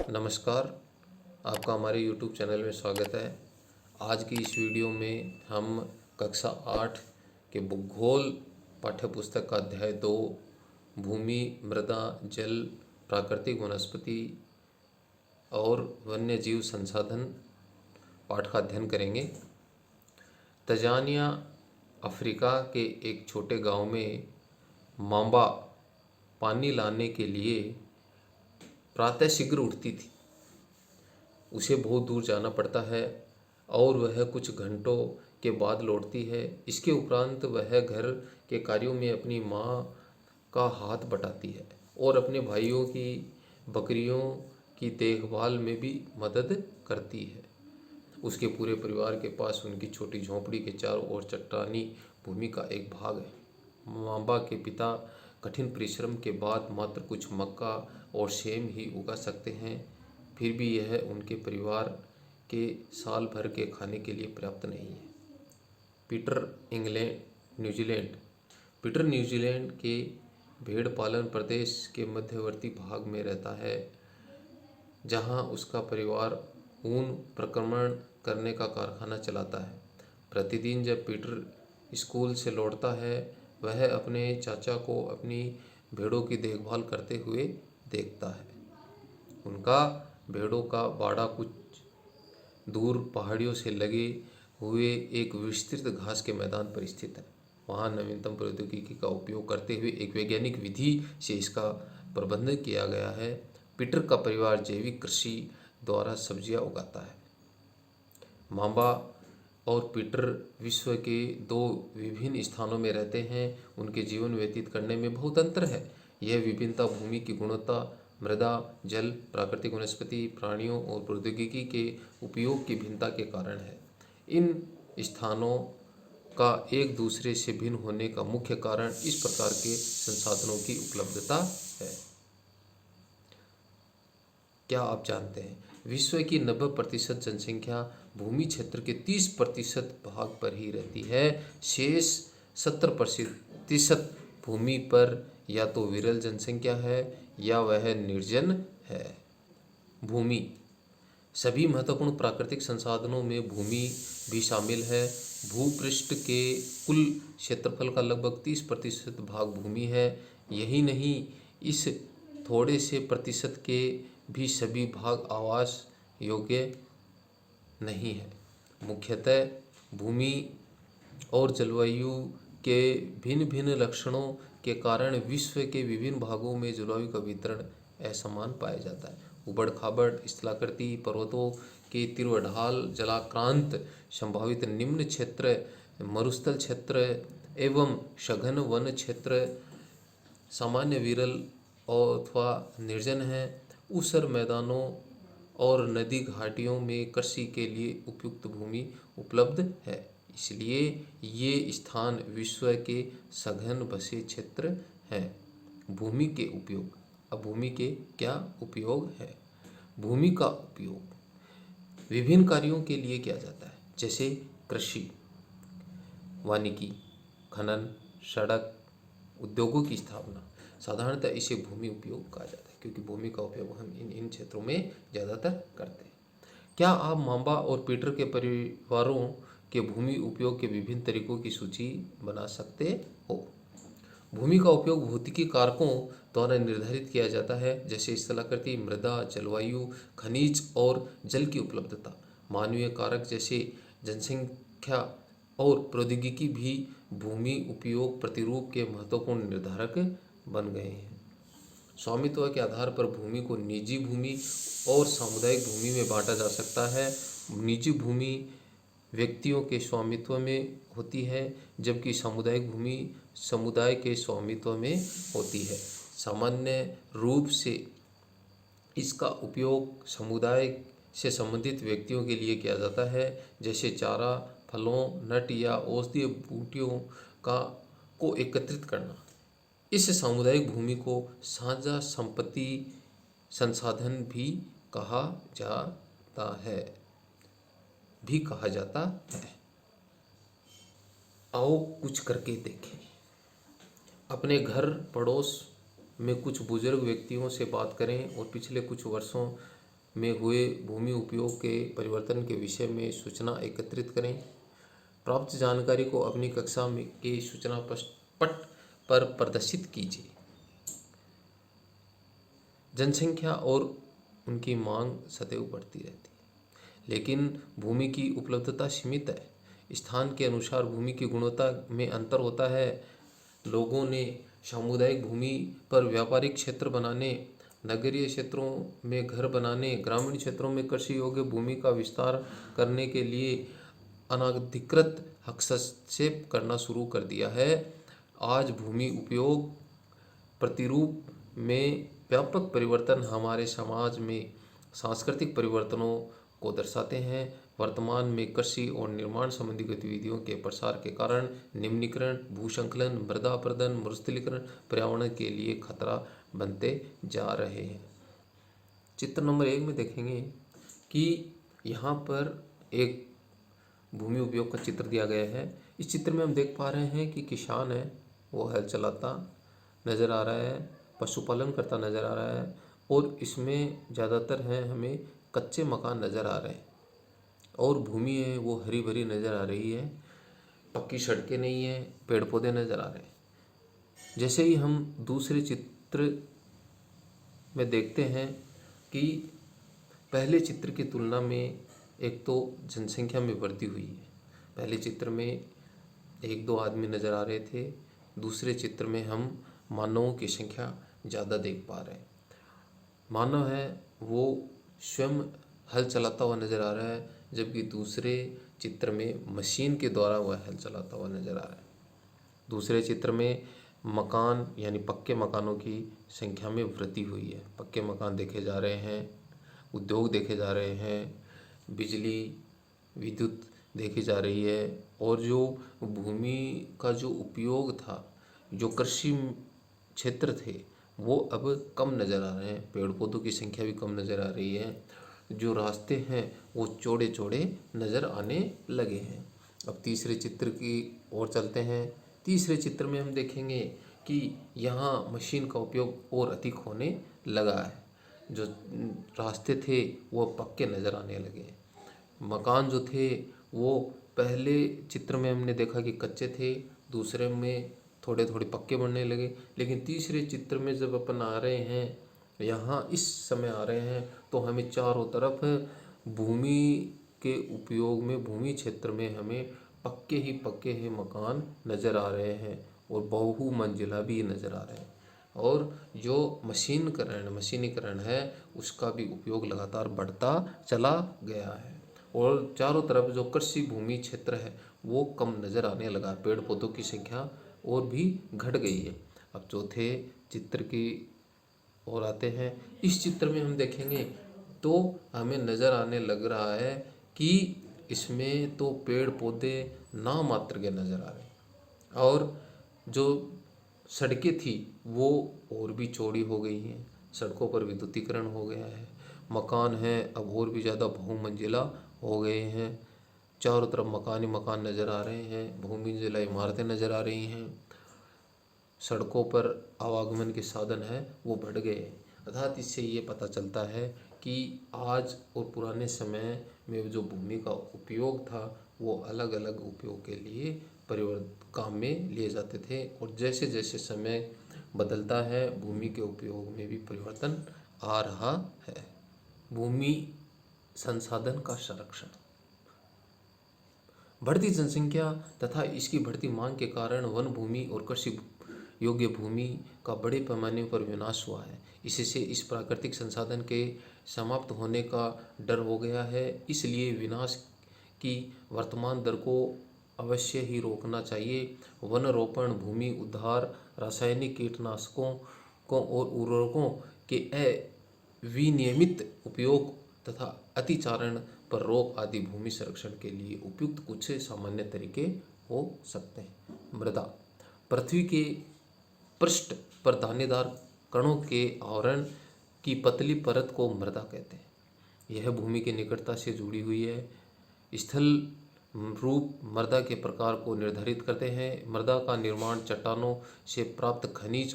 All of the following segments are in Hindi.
नमस्कार। आपका हमारे YouTube चैनल में स्वागत है। आज की इस वीडियो में हम कक्षा 8 के भूगोल पाठ्यपुस्तक का अध्याय 2 भूमि, मृदा, जल, प्राकृतिक वनस्पति और वन्य जीव संसाधन पाठ का अध्ययन करेंगे। तंजानिया अफ्रीका के एक छोटे गांव में मांबा पानी लाने के लिए प्रातः शीघ्र उठती थी। उसे बहुत दूर जाना पड़ता है और वह कुछ घंटों के बाद लौटती है। इसके उपरांत वह घर के कार्यों में अपनी माँ का हाथ बटाती है और अपने भाइयों की बकरियों की देखभाल में भी मदद करती है। उसके पूरे परिवार के पास उनकी छोटी झोंपड़ी के चारों ओर चट्टानी भूमि का एक भाग है। मांबा के पिता कठिन परिश्रम के बाद मात्र कुछ मक्का और सेम ही उगा सकते हैं, फिर भी यह उनके परिवार के साल भर के खाने के लिए पर्याप्त नहीं है। पीटर न्यूजीलैंड के भेड़ पालन प्रदेश के मध्यवर्ती भाग में रहता है, जहां उसका परिवार ऊन प्रक्रमण करने का कारखाना चलाता है। प्रतिदिन जब पीटर स्कूल से लौटता है, वह अपने चाचा को अपनी भेड़ों की देखभाल करते हुए देखता है। उनका भेड़ों का बाड़ा कुछ दूर पहाड़ियों से लगे हुए एक विस्तृत घास के मैदान पर स्थित है। वहाँ नवीनतम प्रौद्योगिकी का उपयोग करते हुए एक वैज्ञानिक विधि से इसका प्रबंधन किया गया है। पीटर का परिवार जैविक कृषि द्वारा सब्जियां उगाता है। मांबा और पीटर विश्व के दो विभिन्न स्थानों में रहते हैं। उनके जीवन व्यतीत करने में बहुत अंतर है। यह विभिन्नता भूमि की गुणवत्ता, मृदा, जल, प्राकृतिक वनस्पति, प्राणियों और प्रौद्योगिकी के उपयोग की भिन्नता के कारण है। इन स्थानों का एक दूसरे से भिन्न होने का मुख्य कारण इस प्रकार के संसाधनों की उपलब्धता है। क्या आप जानते हैं विश्व की 90% जनसंख्या भूमि क्षेत्र के 30% भाग पर ही रहती है। शेष 70% भूमि पर या तो विरल जनसंख्या है या वह निर्जन है। भूमि सभी महत्वपूर्ण प्राकृतिक संसाधनों में भूमि भी शामिल है। भूपृष्ठ के कुल क्षेत्रफल का लगभग 30% भाग भूमि है। यही नहीं, इस थोड़े से प्रतिशत के भी सभी भाग आवास योग्य नहीं है। मुख्यतः भूमि और जलवायु के भिन्न भिन्न लक्षणों के कारण विश्व के विभिन्न भागों में जलवायु का वितरण असमान पाया जाता है। उबड़ खाबड़ स्थलाकृति, पर्वतों के तीव्र ढाल, जलाक्रांत, संभावित निम्न क्षेत्र, मरुस्थल क्षेत्र एवं सघन वन क्षेत्र सामान्य विरल अथवा निर्जन है। ऊसर मैदानों और नदी घाटियों में कृषि के लिए उपयुक्त भूमि उपलब्ध है। इसलिए ये स्थान विश्व के सघन बसे क्षेत्र हैं। भूमि के उपयोग। अब भूमि के क्या उपयोग है? भूमि का उपयोग विभिन्न कार्यों के लिए किया जाता है, जैसे कृषि, वानिकी, खनन, सड़क, उद्योगों की स्थापना। साधारणतः इसे भूमि उपयोग कहा जाता है क्योंकि भूमि का उपयोग हम इन क्षेत्रों में ज़्यादातर करते हैं। क्या आप मांबा और पीटर के परिवारों के भूमि उपयोग के विभिन्न तरीकों की सूची बना सकते हो? भूमि का उपयोग भौतिकी कारकों द्वारा निर्धारित किया जाता है, जैसे स्थलाकृति, मृदा, जलवायु, खनिज और जल की उपलब्धता। मानवीय कारक जैसे जनसंख्या और प्रौद्योगिकी भी भूमि उपयोग प्रतिरूप के महत्वपूर्ण निर्धारक बन गए हैं। स्वामित्व के आधार पर भूमि को निजी भूमि और सामुदायिक भूमि में बांटा जा सकता है। निजी भूमि व्यक्तियों के स्वामित्व में होती है, जबकि सामुदायिक भूमि समुदाय के स्वामित्व में होती है। सामान्य रूप से इसका उपयोग समुदाय से संबंधित व्यक्तियों के लिए किया जाता है, जैसे चारा, फलों, नट या औषधीय बूटियों को एकत्रित करना। इस सामुदायिक भूमि को साझा संपत्ति संसाधन भी कहा जाता है। आओ कुछ करके देखें। अपने घर पड़ोस में कुछ बुजुर्ग व्यक्तियों से बात करें और पिछले कुछ वर्षों में हुए भूमि उपयोग के परिवर्तन के विषय में सूचना एकत्रित करें। प्राप्त जानकारी को अपनी कक्षा में के सूचना पट पर प्रदर्शित कीजिए। जनसंख्या और उनकी मांग सदैव बढ़ती रहती है, लेकिन भूमि की उपलब्धता सीमित है। स्थान के अनुसार भूमि की गुणवत्ता में अंतर होता है। लोगों ने सामुदायिक भूमि पर व्यापारिक क्षेत्र बनाने, नगरीय क्षेत्रों में घर बनाने, ग्रामीण क्षेत्रों में कृषि योग्य भूमि का विस्तार करने के लिए अनधिकृत हस्तक्षेप करना शुरू कर दिया है। आज भूमि उपयोग प्रतिरूप में व्यापक परिवर्तन हमारे समाज में सांस्कृतिक परिवर्तनों को दर्शाते हैं। वर्तमान में कृषि और निर्माण संबंधी गतिविधियों के प्रसार के कारण निम्नीकरण, भूसंकलन, मृदा अपरदन, मरुस्थलीकरण पर्यावरण के लिए खतरा बनते जा रहे हैं। चित्र नंबर 1 में देखेंगे कि यहाँ पर एक भूमि उपयोग का चित्र दिया गया है। इस चित्र में हम देख पा रहे हैं कि किसान है, वो हल चलाता नज़र आ रहा है, पशुपालन करता नज़र आ रहा है, और इसमें ज़्यादातर हैं हमें कच्चे मकान नज़र आ रहे हैं, और भूमि है वो हरी भरी नज़र आ रही है, पक्की सड़कें नहीं है, पेड़ पौधे नज़र आ रहे हैं। जैसे ही हम दूसरे चित्र में देखते हैं कि पहले चित्र की तुलना में एक तो जनसंख्या में वृद्धि हुई है। पहले चित्र में 1-2 आदमी नज़र आ रहे थे, दूसरे चित्र में हम मानवों की संख्या ज़्यादा देख पा रहे हैं। मानव है वो स्वयं हल चलाता हुआ नज़र आ रहा है, जबकि दूसरे चित्र में मशीन के द्वारा वह हल चलाता हुआ नज़र आ रहा है। दूसरे चित्र में मकान यानी पक्के मकानों की संख्या में वृद्धि हुई है। पक्के मकान देखे जा रहे हैं, उद्योग देखे जा रहे हैं, बिजली विद्युत देखी जा रही है, और जो भूमि का जो उपयोग था, जो कृषि क्षेत्र थे, वो अब कम नज़र आ रहे हैं। पेड़ पौधों की संख्या भी कम नज़र आ रही है। जो रास्ते हैं वो चौड़े चौड़े नज़र आने लगे हैं। अब तीसरे चित्र की ओर चलते हैं। तीसरे चित्र में हम देखेंगे कि यहाँ मशीन का उपयोग और अधिक होने लगा है। जो रास्ते थे वो पक्के नज़र आने लगे। मकान जो थे वो पहले चित्र में हमने देखा कि कच्चे थे, दूसरे में थोड़े थोड़े पक्के बनने लगे, लेकिन तीसरे चित्र में जब अपन आ रहे हैं, यहाँ इस समय आ रहे हैं, तो हमें चारों तरफ भूमि के उपयोग में, भूमि क्षेत्र में हमें पक्के ही पक्के ही मकान नज़र आ रहे हैं, और बहु मंजिला भी नज़र आ रहे हैं। और जो मशीनीकरण है उसका भी उपयोग लगातार बढ़ता चला गया है, और चारों तरफ जो कृषि भूमि क्षेत्र है वो कम नज़र आने लगा। पेड़ पौधों की संख्या और भी घट गई है। अब चौथे चित्र की ओर आते हैं। इस चित्र में हम देखेंगे तो हमें नज़र आने लग रहा है कि इसमें तो पेड़ पौधे नाम मात्र के नज़र आ रहे हैं, और जो सड़कें थी वो और भी चौड़ी हो गई हैं, सड़कों पर विद्युतीकरण हो गया है। मकान हैं अब और भी ज़्यादा बहुमंजिला हो गए हैं, चारों तरफ मकान ही मकान नज़र आ रहे हैं, बहुमंजिला इमारतें नज़र आ रही हैं। सड़कों पर आवागमन के साधन हैं वो बढ़ गए हैं। अर्थात इससे ये पता चलता है कि आज और पुराने समय में जो भूमि का उपयोग था वो अलग अलग उपयोग के लिए काम में लिए जाते थे, और जैसे जैसे समय बदलता है भूमि के उपयोग में भी परिवर्तन आ रहा है। भूमि संसाधन का संरक्षण। बढ़ती जनसंख्या तथा इसकी बढ़ती मांग के कारण वन भूमि और कृषि योग्य भूमि का बड़े पैमाने पर विनाश हुआ है। इससे इस प्राकृतिक संसाधन के समाप्त होने का डर हो गया है। इसलिए विनाश की वर्तमान दर को अवश्य ही रोकना चाहिए। वन रोपण, भूमि उद्धार, रासायनिक कीटनाशकों और उर्वरकों के अविनियमित उपयोग तथा अतिचारण पर रोक आदि भूमि संरक्षण के लिए उपयुक्त कुछ सामान्य तरीके हो सकते हैं। मृदा। पृथ्वी के पृष्ठ पर दानेदार कणों के आवरण की पतली परत को मृदा कहते हैं। यह भूमि की निकटता से जुड़ी हुई है। स्थल रूप मृदा के प्रकार को निर्धारित करते हैं। मृदा का निर्माण चट्टानों से प्राप्त खनिज।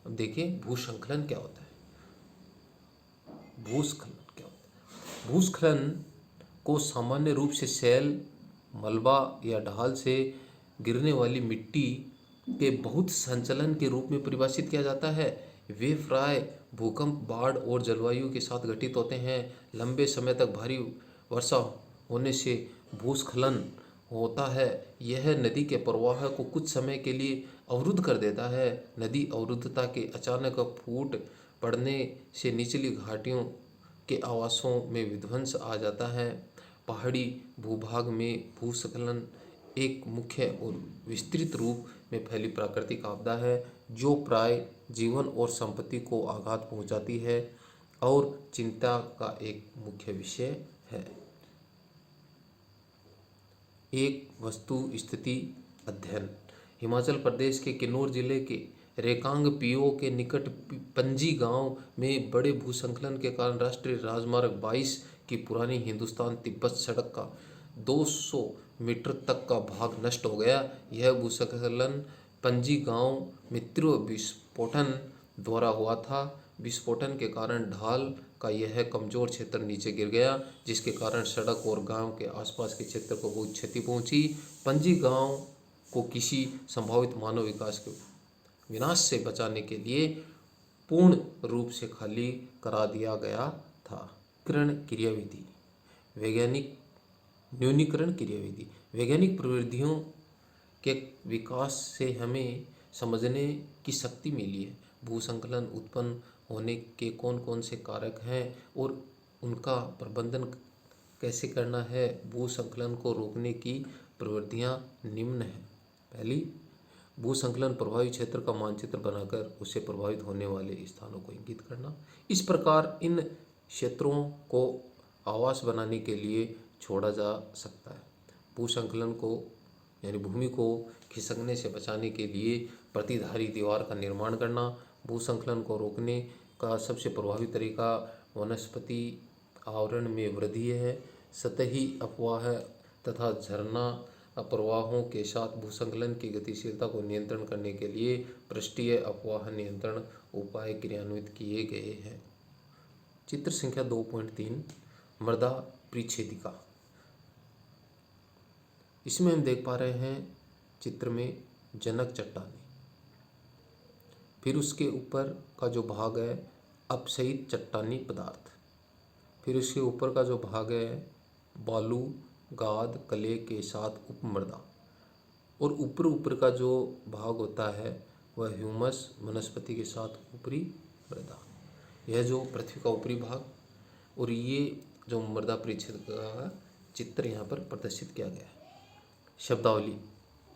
अब देखिए भूसंकलन क्या होता है। भूस्खलन क्या होता है? भूस्खलन को सामान्य रूप से शैल, मलबा या ढाल से गिरने वाली मिट्टी के बहुत संचलन के रूप में परिभाषित किया जाता है। वे प्राय भूकंप, बाढ़ और जलवायु के साथ घटित होते हैं। लंबे समय तक भारी वर्षा होने से भूस्खलन होता है। यह नदी के प्रवाह को कुछ समय के लिए अवरुद्ध कर देता है। नदी अवरुद्धता के अचानक फूट पड़ने से निचली घाटियों के आवासों में विध्वंस आ जाता है। पहाड़ी भूभाग में भूस्खलन एक मुख्य और विस्तृत रूप में फैली प्राकृतिक आपदा है जो प्राय जीवन और संपत्ति को आघात पहुंचाती है और चिंता का एक मुख्य विषय है। एक वस्तु स्थिति अध्ययन। हिमाचल प्रदेश के किन्नौर जिले के रेकांग पीओ के निकट पंजी गांव में बड़े भूस्खलन के कारण राष्ट्रीय राजमार्ग 22 की पुरानी हिंदुस्तान तिब्बत सड़क का 200 मीटर तक का भाग नष्ट हो गया। यह भूस्खलन पंजी गांव में तीव्र विस्फोटन द्वारा हुआ था। विस्फोटन के कारण ढाल का यह कमजोर क्षेत्र नीचे गिर गया, जिसके कारण सड़क और गांव के आसपास के क्षेत्र को बहुत क्षति पहुंची। पंजी गांव को किसी संभावित मानव विकास के विनाश से बचाने के लिए पूर्ण रूप से खाली करा दिया गया था। क्रियाविधि। वैज्ञानिक न्यूनीकरण क्रियाविधि। वैज्ञानिक प्रवृत्तियों के विकास से हमें समझने की शक्ति मिली है। भूस्खलन उत्पन्न होने के कौन कौन से कारक हैं और उनका प्रबंधन कैसे करना है। भूस्खलन को रोकने की प्रवृत्तियां निम्न हैं। पहली, भूस्खलन प्रभावित क्षेत्र का मानचित्र बनाकर उससे प्रभावित होने वाले स्थानों को इंगित करना। इस प्रकार इन क्षेत्रों को आवास बनाने के लिए छोड़ा जा सकता है। भूस्खलन को यानी भूमि को खिसकने से बचाने के लिए प्रतिधारी दीवार का निर्माण करना। भूस्खलन को रोकने का सबसे प्रभावी तरीका वनस्पति आवरण में वृद्धि है। सतही अपवाह तथा झरना प्रवाहों के साथ भूस्खलन की गतिशीलता को नियंत्रण करने के लिए पृष्ठीय अपवाह नियंत्रण उपाय क्रियान्वित किए गए हैं। चित्र संख्या 2.3 मृदा परिच्छेदिका। इसमें हम देख पा रहे हैं चित्र में जनक चट्टानी, फिर उसके ऊपर का जो भाग है अपसहित चट्टानी पदार्थ, फिर उसके ऊपर का जो भाग है बालू, गाद, कले के साथ उपमृदा, और ऊपर का जो भाग होता है वह ह्यूमस वनस्पति के साथ ऊपरी मृदा। यह जो पृथ्वी का ऊपरी भाग और ये जो मृदा परिच्छेद का चित्र यहाँ पर प्रदर्शित किया गया है। शब्दावली।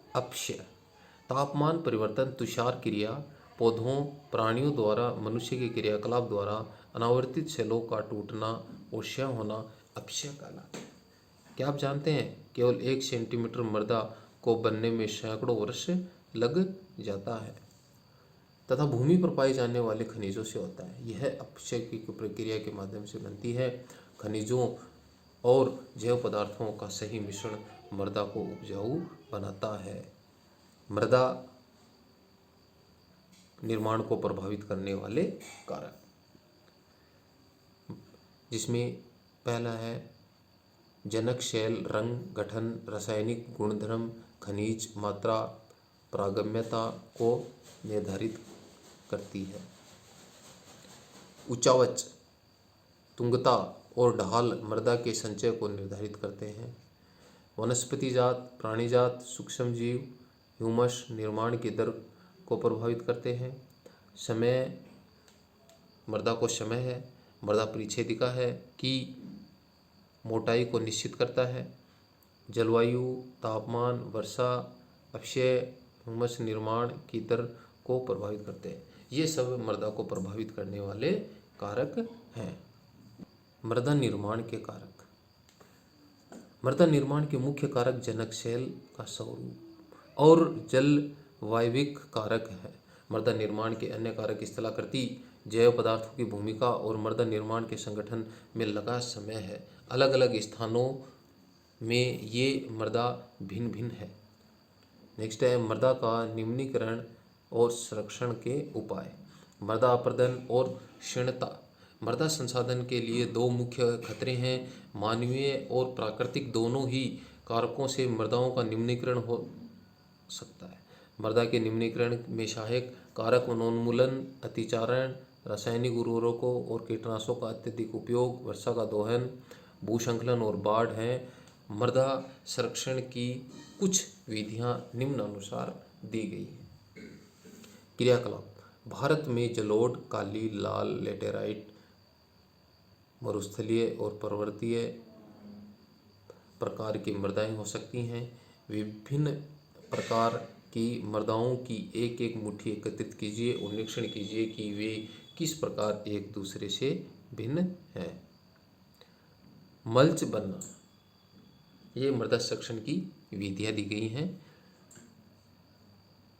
अपक्षय, तापमान परिवर्तन, तुषार क्रिया, पौधों, प्राणियों द्वारा मनुष्य के क्रियाकलाप द्वारा अनावर्तित सेलों का टूटना और क्षय होना अपक्षय कहलाता है। क्या आप जानते हैं केवल 1 सेंटीमीटर मृदा को बनने में सैकड़ों वर्ष लग जाता है तथा भूमि पर पाए जाने वाले खनिजों से होता है। यह अपक्षय की प्रक्रिया के माध्यम से बनती है। खनिजों और जैव पदार्थों का सही मिश्रण मृदा को उपजाऊ बनाता है। मृदा निर्माण को प्रभावित करने वाले कारक, जिसमें पहला है जनक, शैल, रंग, गठन, रासायनिक गुणधर्म, खनिज मात्रा, पारगम्यता को निर्धारित करती है। उचावच, तुंगता और ढाल मृदा के संचय को निर्धारित करते हैं। वनस्पति जात, प्राणी जात, सूक्ष्म जीव ह्यूमस निर्माण की दर को प्रभावित करते हैं। समय, मृदा को समय है। मृदा परिच्छेदिका है कि मोटाई को निश्चित करता है। जलवायु, तापमान, वर्षा, अपक्षय, ह्यूमस निर्माण की दर को प्रभावित करते हैं। ये सब मृदा को प्रभावित करने वाले कारक हैं। मृदा निर्माण के कारक। मृदा निर्माण के मुख्य कारक जनक, शैल का स्वरूप और जलवायविक कारक है। मृदा निर्माण के अन्य कारक स्थलाकृति, जैव पदार्थों की भूमिका और मृदा निर्माण के संगठन में लगा समय है। अलग अलग स्थानों में ये मृदा भिन्न भिन्न है। नेक्स्ट है मृदा का निम्नीकरण और संरक्षण के उपाय। मृदा अपरदन और क्षीणता मृदा संसाधन के लिए दो मुख्य खतरे हैं। मानवीय और प्राकृतिक दोनों ही कारकों से मृदाओं का निम्नीकरण हो सकता है। मृदा के निम्नीकरण में सहायक कारक वनोन्मूलन, अतिचारण, रासायनिक उर्वरकों और कीटनाशकों का अत्यधिक उपयोग, वर्षा का दोहन, भूस्खलन और बाढ़ हैं। मृदा संरक्षण की कुछ विधियां निम्नानुसार दी गई हैं। क्रियाकलाप: भारत में जलोढ़, काली, लाल, लेटेराइट, मरुस्थलीय और पर्वतीय प्रकार की मृदाएं हो सकती हैं। विभिन्न प्रकार की मृदाओं की एक एक मुट्ठी एकत्रित कीजिए और निरीक्षण कीजिए कि वे किस प्रकार एक दूसरे से भिन्न हैं। मल्च बनना, ये मृदा संरक्षण की विधियां दी गई हैं।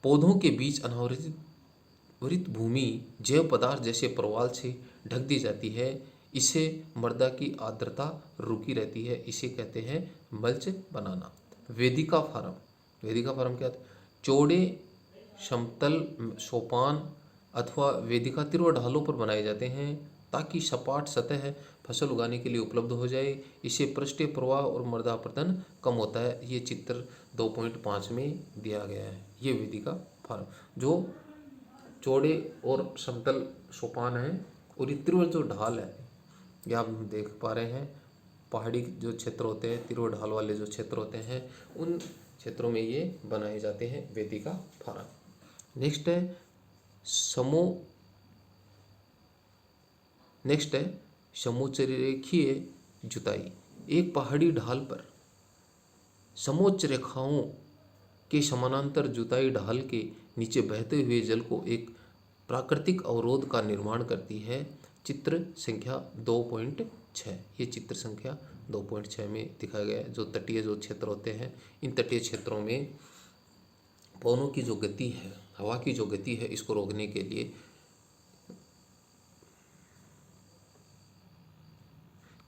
पौधों के बीच अनावृत भूमि जैव पदार्थ जैसे प्रवाल से ढक दी जाती है। इससे मृदा की आर्द्रता रुकी रहती है। इसे कहते हैं मल्च बनाना। वेदिका फार्म, वेदिका फार्म क्या है? चौड़े समतल सोपान अथवा वेदिका तीव्र ढालों पर बनाए जाते हैं ताकि सपाट सतह फसल उगाने के लिए उपलब्ध हो जाए। इससे पृष्ठीय प्रवाह और मृदा अपरदन कम होता है। ये चित्र 2.5 में दिया गया है। ये वेदिका फार्म जो चौड़े और समतल सोपान है और ये तीव्र जो ढाल है, ये आप देख पा रहे हैं। पहाड़ी जो क्षेत्र होते हैं, तीव्र ढाल वाले जो क्षेत्र होते हैं, उन क्षेत्रों में ये बनाए जाते हैं वेदिका फार्म। नेक्स्ट है समोच्चरेखीय जुताई। एक पहाड़ी ढाल पर समोच्च रेखाओं के समानांतर जुताई ढाल के नीचे बहते हुए जल को एक प्राकृतिक अवरोध का निर्माण करती है। चित्र संख्या 2.6, ये चित्र संख्या 2.6 में दिखाया गया है। जो तटीय जो क्षेत्र होते हैं, इन तटीय क्षेत्रों में पवनों की जो गति है, हवा की जो गति है, इसको रोकने के लिए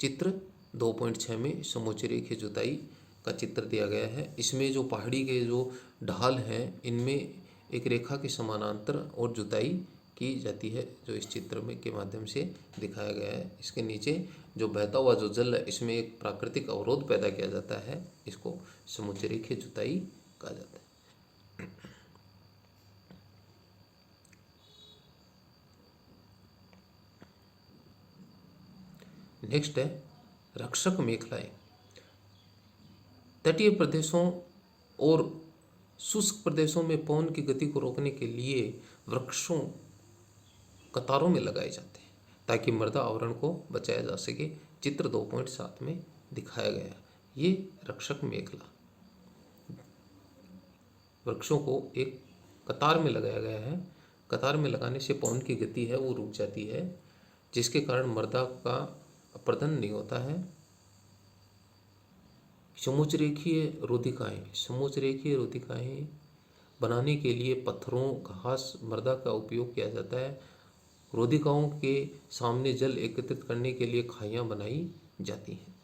चित्र 2.6 में समोच्चरेखीय जुताई का चित्र दिया गया है। इसमें जो पहाड़ी के जो ढाल हैं, इनमें एक रेखा के समानांतर और जुताई की जाती है, जो इस चित्र में के माध्यम से दिखाया गया है। इसके नीचे जो बहता हुआ जो जल है, इसमें एक प्राकृतिक अवरोध पैदा किया जाता है। इसको समोच्चरेखीय जुताई कहा जाता है। नेक्स्ट है रक्षक मेखलाएं। तटीय प्रदेशों और शुष्क प्रदेशों में पवन की गति को रोकने के लिए वृक्षों कतारों में लगाए जाते हैं ताकि मृदा आवरण को बचाया जा सके। चित्र 2.7 में दिखाया गया है। ये रक्षक मेखला वृक्षों को एक कतार में लगाया गया है। कतार में लगाने से पवन की गति है वो रुक जाती है, जिसके कारण मृदा का अपरदन नहीं होता है। समोच्चरेखीय रोधिकाएं, समोच्चरेखीय रोधिकाएं बनाने के लिए पत्थरों, घास, मृदा का उपयोग किया जाता है। रोधिकाओं के सामने जल एकत्रित करने के लिए खाइयां बनाई जाती हैं।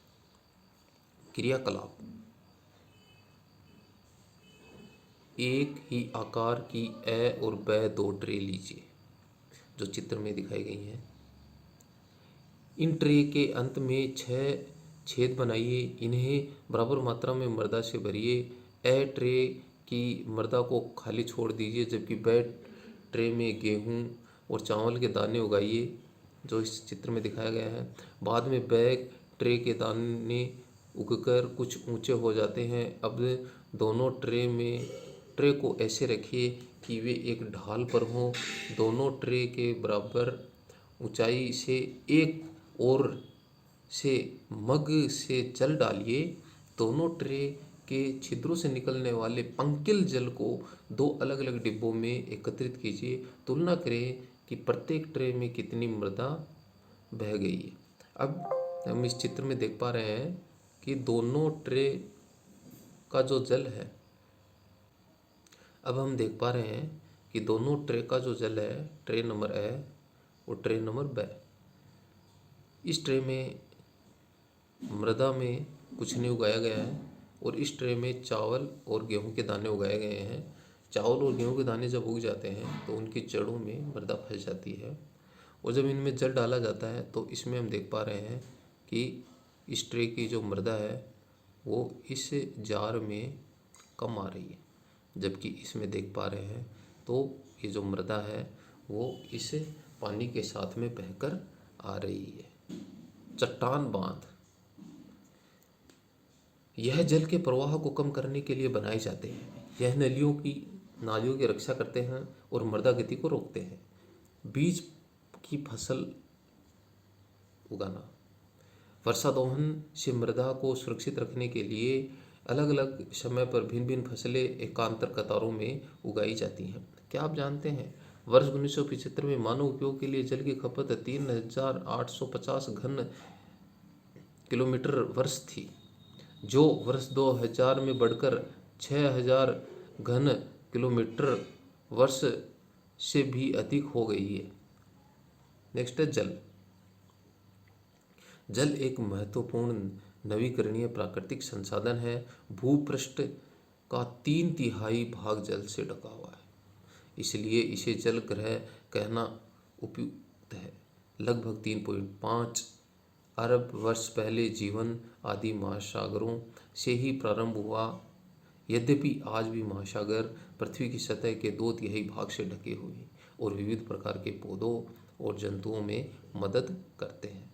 क्रियाकलाप: एक ही आकार की ए और ब दो ट्रे लीजिए, जो चित्र में दिखाई गई हैं। इन ट्रे के अंत में 6 छेद बनाइए। इन्हें बराबर मात्रा में मृदा से भरिए। ए ट्रे की मृदा को खाली छोड़ दीजिए, जबकि ब ट्रे में गेहूं और चावल के दाने उगाइए, जो इस चित्र में दिखाया गया है। बाद में बैग ट्रे के दाने उगकर कुछ ऊंचे हो जाते हैं। अब दोनों ट्रे को ऐसे रखिए कि वे एक ढाल पर हों। दोनों ट्रे के बराबर ऊंचाई से एक ओर से मग से जल डालिए। दोनों ट्रे के छिद्रों से निकलने वाले पंकिल जल को 2 अलग अलग डिब्बों में एकत्रित कीजिए। तुलना करें कि प्रत्येक ट्रे में कितनी मृदा बह गई है। अब हम इस चित्र में देख पा रहे हैं कि दोनों ट्रे का जो जल है, अब हम देख पा रहे हैं कि दोनों ट्रे का जो जल है, ट्रे नंबर ए और ट्रे नंबर ब, इस ट्रे में मृदा में कुछ नहीं उगाया गया है और इस ट्रे में चावल और गेहूं के दाने उगाए गए हैं। चावल और गेहूं के दाने जब उग जाते हैं तो उनकी जड़ों में मृदा फंस जाती है और जब इनमें जल डाला जाता है तो इसमें हम देख पा रहे हैं कि इस ट्रे की जो मृदा है वो इस जार में कम आ रही है, जबकि इसमें देख पा रहे हैं तो ये जो मृदा है वो इस पानी के साथ में बहकर आ रही है। चट्टान बांध, यह जल के प्रवाह को कम करने के लिए बनाए जाते हैं। यह नालियों की रक्षा करते हैं और मृदा गति को रोकते हैं। बीज की फसल उगाना, वर्षा दोहन से मृदा को सुरक्षित रखने के लिए अलग अलग समय पर भिन्न भिन्न फसलें एकांतर कतारों में उगाई जाती हैं। क्या आप जानते हैं वर्ष 1975 में मानव उपयोग के लिए जल की खपत 3850 घन किलोमीटर वर्ष थी, जो वर्ष 2000 में बढ़कर 6000 घन किलोमीटर वर्ष से भी अधिक हो गई है। नेक्स्ट है जल। जल एक महत्वपूर्ण नवीकरणीय प्राकृतिक संसाधन है। भूपृष्ठ का 3/3 भाग जल से ढका हुआ है, इसलिए इसे जल ग्रह कहना उपयुक्त है। लगभग 3.5 अरब वर्ष पहले जीवन आदि महासागरों से ही प्रारंभ हुआ। यद्यपि आज भी महासागर पृथ्वी की सतह के 2/3 भाग से ढके हुए हैं और विविध प्रकार के पौधों और जंतुओं में मदद करते हैं।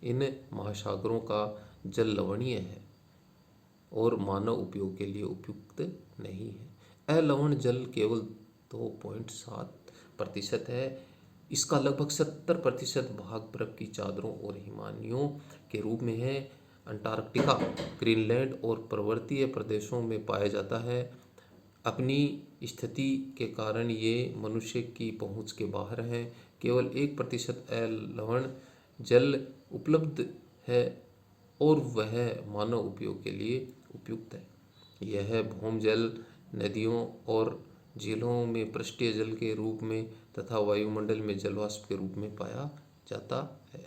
इन महासागरों का जल लवणीय है और मानव उपयोग के लिए उपयुक्त नहीं है। अलवण जल केवल 2.7% है। इसका लगभग 70% भाग बर्फ की चादरों और हिमानियों के रूप में है। अंटार्कटिका, ग्रीनलैंड और पर्वतीय प्रदेशों में पाया जाता है। अपनी स्थिति के कारण ये मनुष्य की पहुंच के बाहर है। केवल 1% अलवण जल उपलब्ध है और वह मानव उपयोग के लिए उपयुक्त है। यह भौमजल, नदियों और झीलों में पृष्ठीय जल के रूप में तथा वायुमंडल में जलवाष्प के रूप में पाया जाता है।